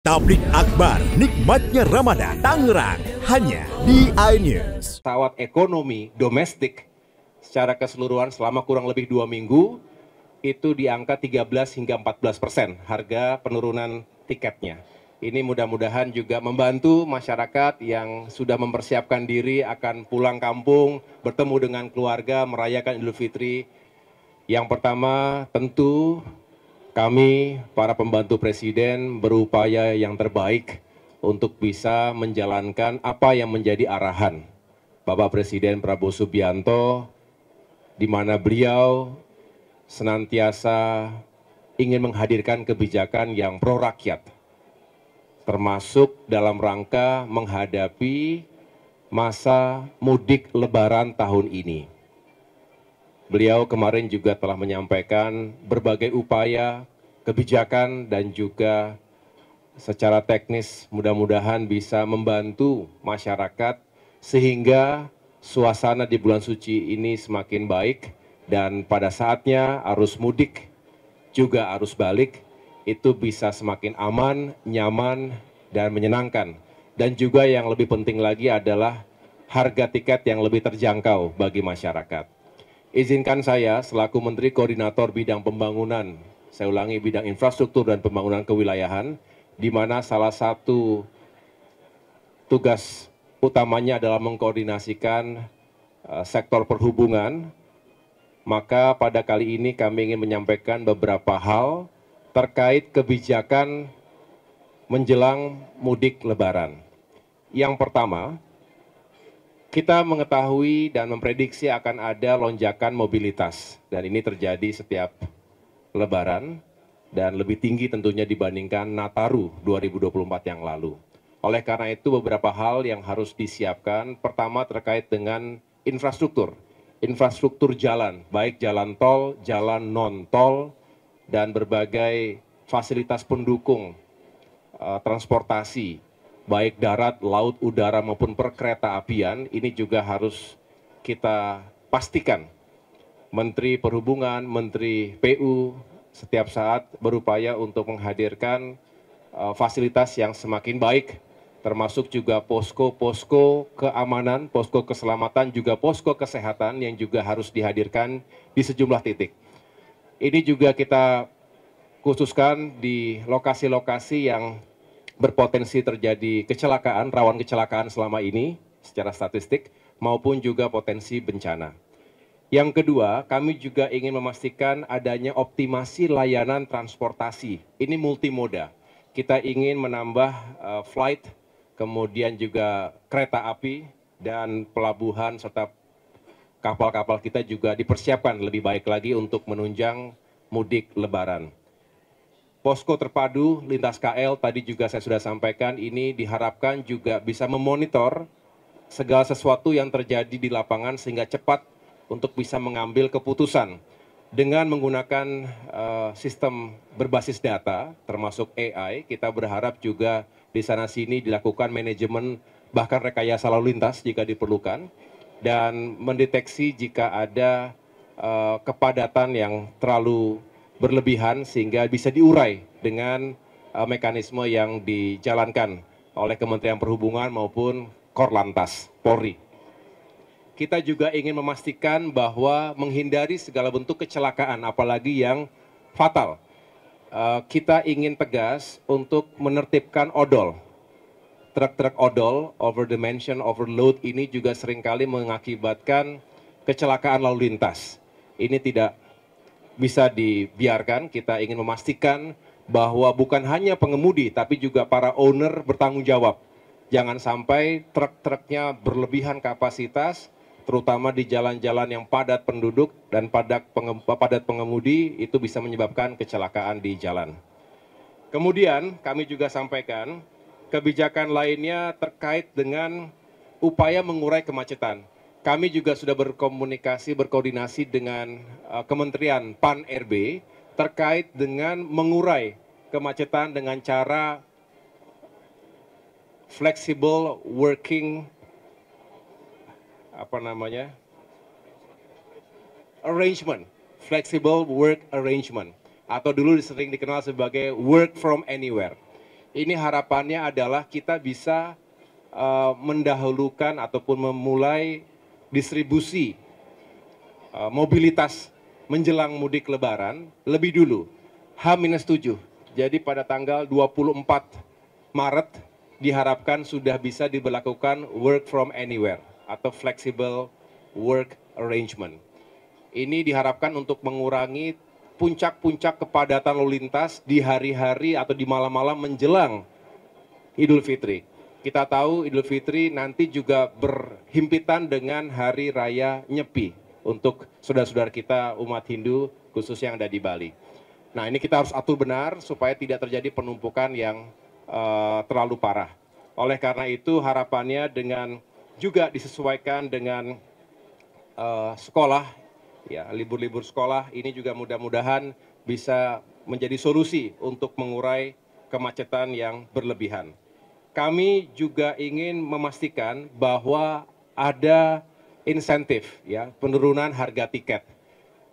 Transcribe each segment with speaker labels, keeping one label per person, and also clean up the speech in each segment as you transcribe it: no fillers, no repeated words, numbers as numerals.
Speaker 1: Tablik Akbar, nikmatnya Ramadan, Tangerang, hanya di iNews.
Speaker 2: Pesawat ekonomi domestik secara keseluruhan selama kurang lebih 2 minggu itu di angka 13 hingga 14% harga penurunan tiketnya. Ini mudah-mudahan juga membantu masyarakat yang sudah mempersiapkan diri akan pulang kampung, bertemu dengan keluarga, merayakan Idul Fitri. Yang pertama tentu kami, para pembantu Presiden, berupaya yang terbaik untuk bisa menjalankan apa yang menjadi arahan Bapak Presiden Prabowo Subianto, di mana beliau senantiasa ingin menghadirkan kebijakan yang pro rakyat, termasuk dalam rangka menghadapi masa mudik Lebaran tahun ini. Beliau kemarin juga telah menyampaikan berbagai upaya, kebijakan, dan juga secara teknis mudah-mudahan bisa membantu masyarakat sehingga suasana di bulan suci ini semakin baik dan pada saatnya arus mudik juga arus balik itu bisa semakin aman, nyaman, dan menyenangkan. Dan juga yang lebih penting lagi adalah harga tiket yang lebih terjangkau bagi masyarakat. Izinkan saya selaku Menteri Koordinator Bidang Pembangunan, saya ulangi bidang infrastruktur dan pembangunan kewilayahan, di mana salah satu tugas utamanya adalah mengkoordinasikan sektor perhubungan, maka pada kali ini kami ingin menyampaikan beberapa hal terkait kebijakan menjelang mudik Lebaran. Yang pertama, kita mengetahui dan memprediksi akan ada lonjakan mobilitas, dan ini terjadi setiap Lebaran, dan lebih tinggi tentunya dibandingkan Nataru 2024 yang lalu. Oleh karena itu beberapa hal yang harus disiapkan, pertama terkait dengan infrastruktur. Infrastruktur jalan, baik jalan tol, jalan non-tol, dan berbagai fasilitas pendukung transportasi, baik darat, laut, udara maupun perkereta apian, ini juga harus kita pastikan. Menteri Perhubungan, Menteri PU setiap saat berupaya untuk menghadirkan fasilitas yang semakin baik, termasuk juga posko-posko keamanan, posko keselamatan, juga posko kesehatan yang juga harus dihadirkan di sejumlah titik. Ini juga kita khususkan di lokasi-lokasi yang berpotensi terjadi kecelakaan, rawan kecelakaan selama ini secara statistik, maupun juga potensi bencana. Yang kedua, kami juga ingin memastikan adanya optimasi layanan transportasi. Ini multimoda. Kita ingin menambah flight, kemudian juga kereta api, dan pelabuhan serta kapal-kapal kita juga dipersiapkan lebih baik lagi untuk menunjang mudik Lebaran. Posko terpadu lintas KL tadi juga saya sudah sampaikan, ini diharapkan juga bisa memonitor segala sesuatu yang terjadi di lapangan sehingga cepat untuk bisa mengambil keputusan dengan menggunakan sistem berbasis data termasuk AI. Kita berharap juga di sana sini dilakukan manajemen bahkan rekayasa lalu lintas jika diperlukan dan mendeteksi jika ada kepadatan yang terlalu berlebihan sehingga bisa diurai dengan mekanisme yang dijalankan oleh Kementerian Perhubungan maupun Korlantas Polri. Kita juga ingin memastikan bahwa menghindari segala bentuk kecelakaan, apalagi yang fatal. Kita ingin tegas untuk menertibkan odol. Truk-truk odol, over dimension, overload ini juga seringkali mengakibatkan kecelakaan lalu lintas. Ini tidak bisa dibiarkan. Kita ingin memastikan bahwa bukan hanya pengemudi, tapi juga para owner bertanggung jawab. Jangan sampai truk-truknya berlebihan kapasitas, terutama di jalan-jalan yang padat penduduk dan padat pengemudi, itu bisa menyebabkan kecelakaan di jalan. Kemudian kami juga sampaikan kebijakan lainnya terkait dengan upaya mengurai kemacetan. Kami juga sudah berkoordinasi dengan Kementerian PAN-RB terkait dengan mengurai kemacetan dengan cara flexible working arrangement, flexible work arrangement, atau dulu sering dikenal sebagai work from anywhere. Ini harapannya adalah kita bisa mendahulukan ataupun memulai distribusi mobilitas menjelang mudik Lebaran lebih dulu, H-7. Jadi pada tanggal 24 Maret diharapkan sudah bisa diberlakukan work from anywhere atau flexible work arrangement. Ini diharapkan untuk mengurangi puncak-puncak kepadatan lalu lintas di hari-hari atau di malam-malam menjelang Idul Fitri. Kita tahu Idul Fitri nanti juga berhimpitan dengan Hari Raya Nyepi untuk saudara-saudara kita umat Hindu khususnya yang ada di Bali. Nah, ini kita harus atur benar supaya tidak terjadi penumpukan yang terlalu parah. Oleh karena itu harapannya dengan juga disesuaikan dengan sekolah, ya libur-libur sekolah ini juga mudah-mudahan bisa menjadi solusi untuk mengurai kemacetan yang berlebihan. Kami juga ingin memastikan bahwa ada insentif, ya penurunan harga tiket.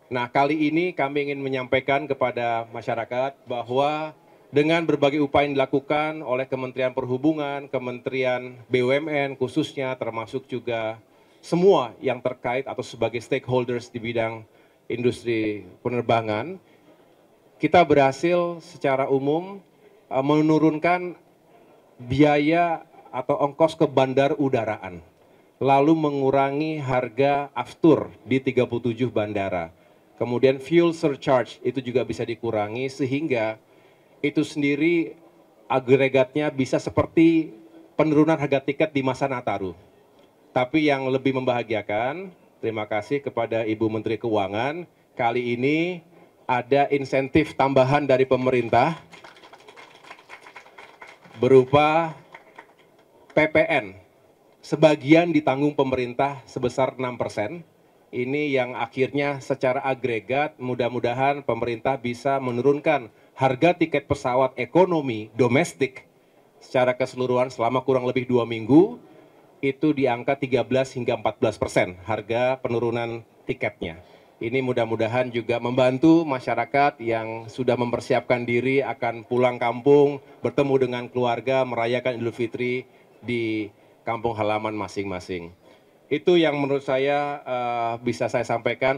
Speaker 2: Nah, kali ini kami ingin menyampaikan kepada masyarakat bahwa dengan berbagai upaya yang dilakukan oleh Kementerian Perhubungan, Kementerian BUMN khususnya, termasuk juga semua yang terkait atau sebagai stakeholders di bidang industri penerbangan, kita berhasil secara umum menurunkan biaya atau ongkos ke bandar udaraan, lalu mengurangi harga aftur di 37 bandara. Kemudian fuel surcharge itu juga bisa dikurangi sehingga itu sendiri agregatnya bisa seperti penurunan harga tiket di masa Nataru. Tapi yang lebih membahagiakan, terima kasih kepada Ibu Menteri Keuangan, kali ini ada insentif tambahan dari pemerintah berupa PPN. Sebagian ditanggung pemerintah sebesar 6%. Ini yang akhirnya secara agregat mudah-mudahan pemerintah bisa menurunkan harga tiket pesawat ekonomi domestik secara keseluruhan selama kurang lebih 2 minggu itu di angka 13 hingga 14% harga penurunan tiketnya. Ini mudah-mudahan juga membantu masyarakat yang sudah mempersiapkan diri akan pulang kampung, bertemu dengan keluarga, merayakan Idul Fitri di kampung halaman masing-masing. Itu yang menurut saya bisa saya sampaikan.